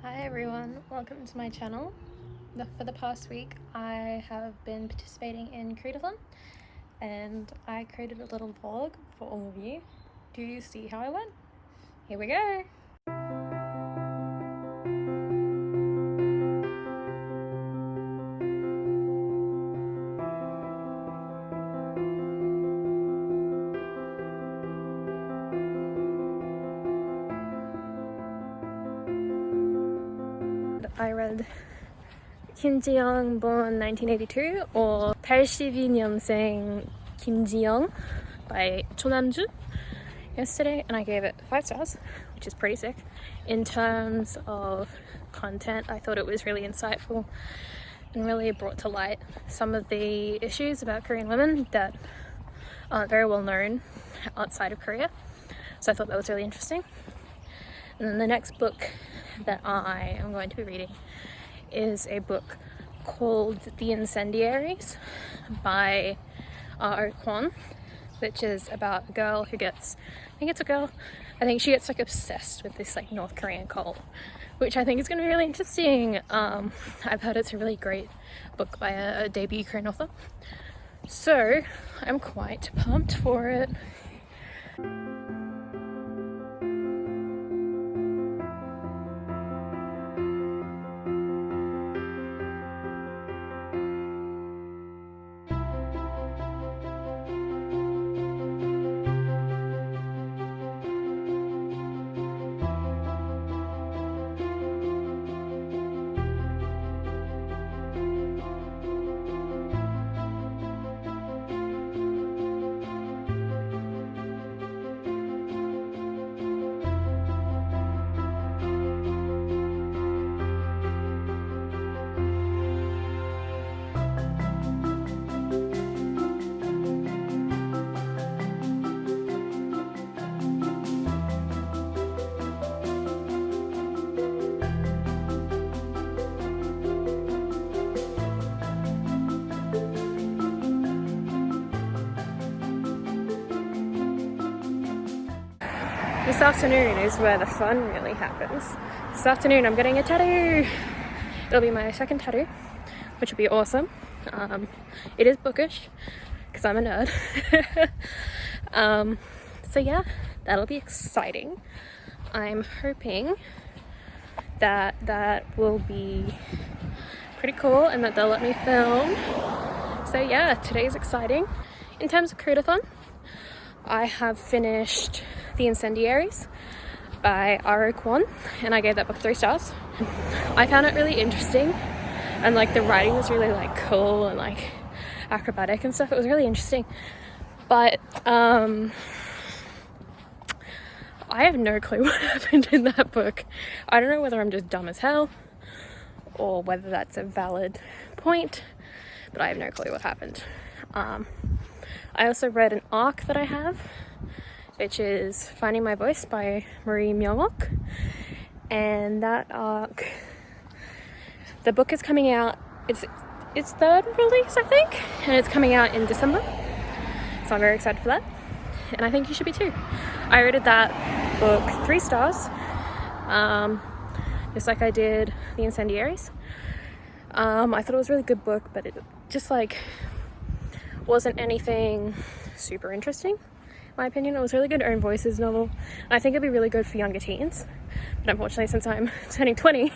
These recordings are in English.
Hi everyone, welcome to my channel. For the past week I have been participating in Koreadathon and I created a little vlog for all of you. Do you see how I went? Here we go! I read Kim Ji-young born 1982 or 82년생 Kim Ji-young by Cho yesterday, and I gave it 5 stars, which is pretty sick. In terms of content, I thought it was really insightful and really brought to light some of the issues about Korean women that aren't very well known outside of Korea. So I thought that was really interesting. And then the next book that I am going to be reading is a book called The Incendiaries by Kwon, which is about a girl who gets, I think she gets like obsessed with this like North Korean cult, which I think is going to be really interesting. I've heard it's a really great book by a debut Korean author, so I'm quite pumped for it. This afternoon is where the fun really happens. This afternoon I'm getting a tattoo. It'll be my second tattoo, which will be awesome. It is bookish because I'm a nerd. So yeah, that'll be exciting. I'm hoping that will be pretty cool and that they'll let me film. So yeah, today's exciting. In terms of Koreadathon, I have finished The Incendiaries by Kwon, and I gave that book 3 stars. I found it really interesting, and like the writing was really like cool and like acrobatic and stuff. It was really interesting, but I have no clue what happened in that book. I don't know whether I'm just dumb as hell or whether that's a valid point, but I have no clue what happened. I also read an arc that I have, which is Finding My Voice by Marie Myung-ok, and that arc, the book is coming out, it's third release I think, and it's coming out in December, so I'm very excited for that, and I think you should be too. I rated that book 3 stars, just like I did The Incendiaries. I thought it was a really good book, but it just like wasn't anything super interesting, in my opinion. It was a really good own voices novel, and I think it'd be really good for younger teens, but unfortunately since I'm turning 20,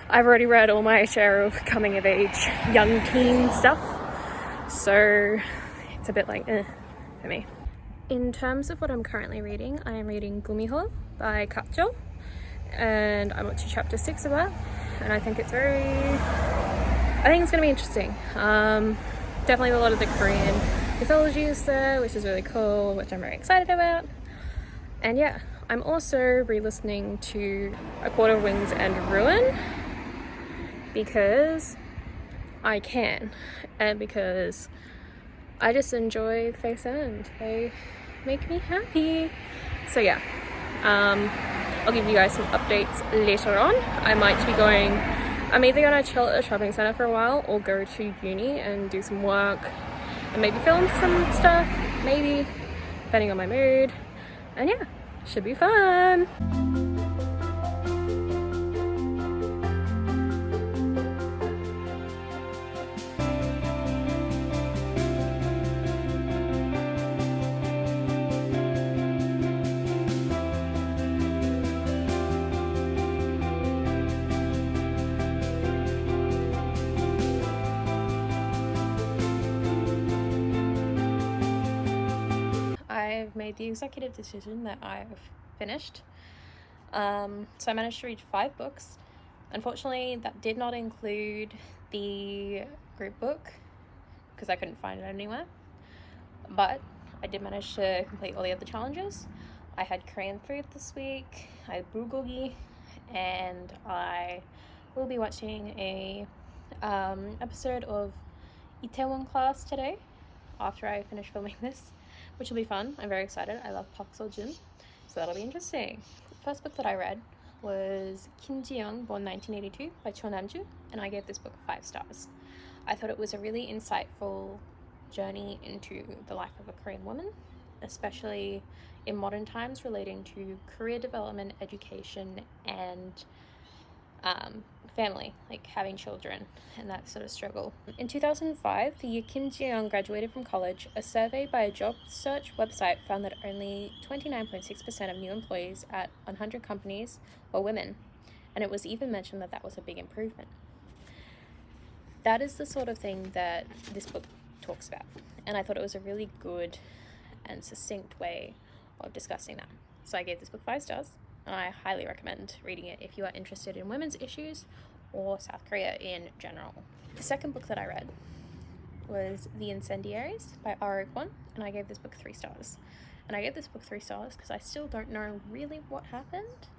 I've already read all my share of coming of age young teen stuff, so it's a bit like for me. In terms of what I'm currently reading, I am reading Gumiho by Kapjo, and I'm up to chapter 6 of that, and I think it's gonna be interesting. Definitely a lot of the Korean mythology is there, which is really cool, which I'm very excited about. And yeah, I'm also re-listening to A Court of Wings and Ruin because I can, and because I just enjoy Face End. They make me happy. So yeah, I'll give you guys some updates later on. I'm either gonna chill at a shopping center for a while or go to uni and do some work and maybe film some stuff, maybe, depending on my mood. And yeah, should be fun. made the executive decision that I've finished. So I managed to read 5 books. Unfortunately, that did not include the group book because I couldn't find it anywhere. But I did manage to complete all the other challenges. I had Korean food this week, I had bulgogi, and I will be watching a episode of Itaewon Class today after I finish filming this, which will be fun. I'm very excited. I love Park Seo-joon, so that'll be interesting. The first book that I read was Kim Ji-young, born 1982, by Cho Nam-ju, and I gave this book 5 stars. I thought it was a really insightful journey into the life of a Korean woman, especially in modern times relating to career development, education, and family, like having children and that sort of struggle. In 2005, the year Kim Ji-young graduated from college, a survey by a job search website found that only 29.6% of new employees at 100 companies were women, and it was even mentioned that that was a big improvement. That is the sort of thing that this book talks about, and I thought it was a really good and succinct way of discussing that. So I gave this book 5 stars, and I highly recommend reading it if you are interested in women's issues or South Korea in general. The second book that I read was The Incendiaries by Aro Kwon, and I gave this book 3 stars. And I gave this book 3 stars because I still don't know really what happened.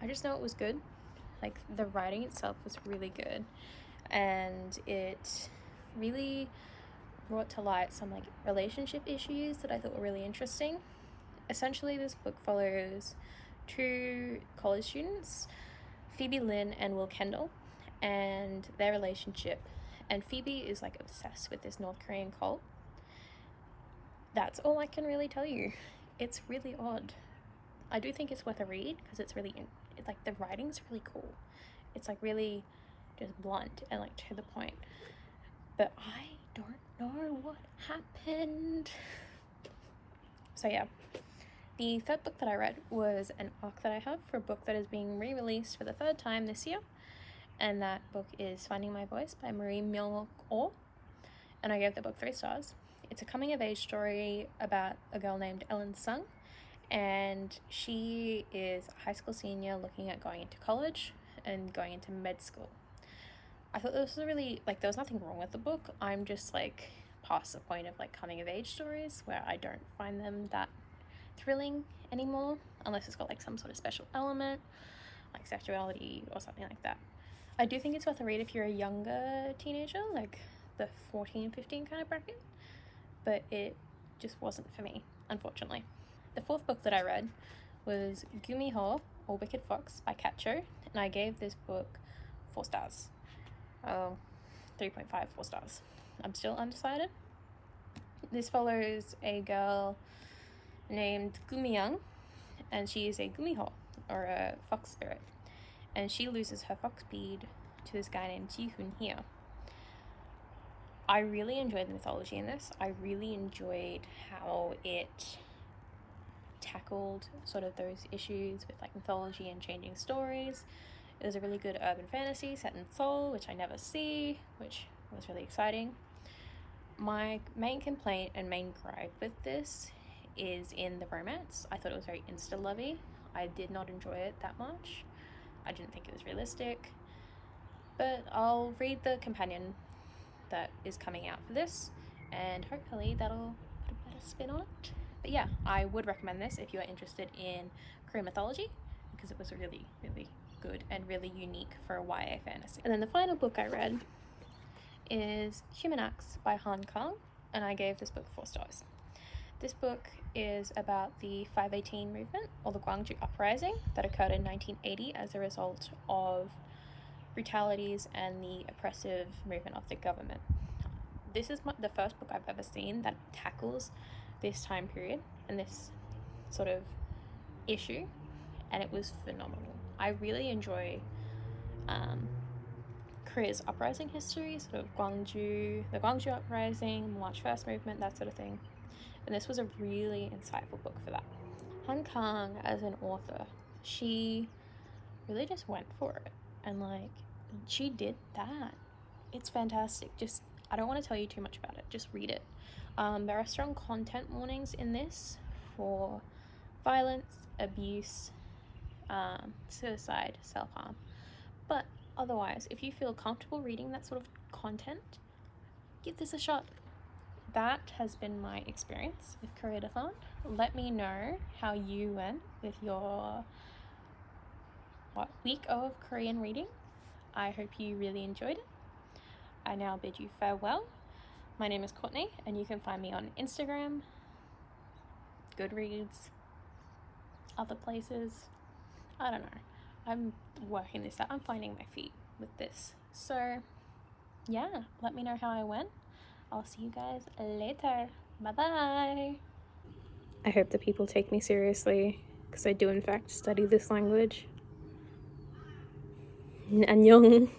I just know it was good. Like, the writing itself was really good, and it really brought to light some like relationship issues that I thought were really interesting. Essentially, this book follows 2 college students, Phoebe Lin and Will Kendall, and their relationship. And Phoebe is like obsessed with this North Korean cult. That's all I can really tell you. It's really odd. I do think it's worth a read because it's like the writing's really cool. It's like really just blunt and like to the point. But I don't know what happened. So yeah. The third book that I read was an arc that I have for a book that is being re-released for the 3rd time this year, and that book is Finding My Voice by Marie Myung-oh, and I gave the book 3 stars. It's a coming-of-age story about a girl named Ellen Sung, and she is a high school senior looking at going into college and going into med school. I thought this was really, like, there was nothing wrong with the book. I'm just, like, past the point of, like, coming-of-age stories where I don't find them that thrilling anymore, unless it's got like some sort of special element like sexuality or something like that. I do think it's worth a read if you're a younger teenager, like the 14-15 kind of bracket, but it just wasn't for me, unfortunately. The 4th book that I read was Gumiho, or Wicked Fox by Kat Cho, and I gave this book 4 stars. 3.5, 4 stars. I'm still undecided. This follows a girl named Gumiyang, and she is a gumiho, or a fox spirit, and she loses her fox bead to this guy named Ji-hoon Hyo. I really enjoyed the mythology in this. I really enjoyed how it tackled sort of those issues with like mythology and changing stories. It was a really good urban fantasy set in Seoul, which I never see, which was really exciting. My main complaint and main gripe with this is in the romance. I thought it was very insta-lovey. I did not enjoy it that much. I didn't think it was realistic. But I'll read the companion that is coming out for this, and hopefully that'll put a better spin on it. But yeah, I would recommend this if you are interested in Korean mythology, because it was really, really good and really unique for a YA fantasy. And then the final book I read is Human Acts by Han Kang, and I gave this book 4 stars. This book is about the 518 movement, or the Gwangju Uprising, that occurred in 1980 as a result of brutalities and the oppressive movement of the government. This is the first book I've ever seen that tackles this time period and this sort of issue, and it was phenomenal. I really enjoy Korea's uprising history, sort of the Gwangju Uprising, March 1st movement, that sort of thing. And this was a really insightful book for that. Han Kang, as an author, she really just went for it, and like she did that. It's fantastic. Just, I don't want to tell you too much about it, just read it. There are strong content warnings in this for violence, abuse, suicide, self-harm. But otherwise, if you feel comfortable reading that sort of content, give this a shot. That has been my experience with Koreadathon. Let me know how you went with your week of Korean reading. I hope you really enjoyed it. I now bid you farewell. My name is Courtney, and you can find me on Instagram, Goodreads, other places. I don't know. I'm working this out. I'm finding my feet with this. So yeah, let me know how I went. I'll see you guys later. Bye-bye. I hope that people take me seriously, because I do in fact study this language. 안녕.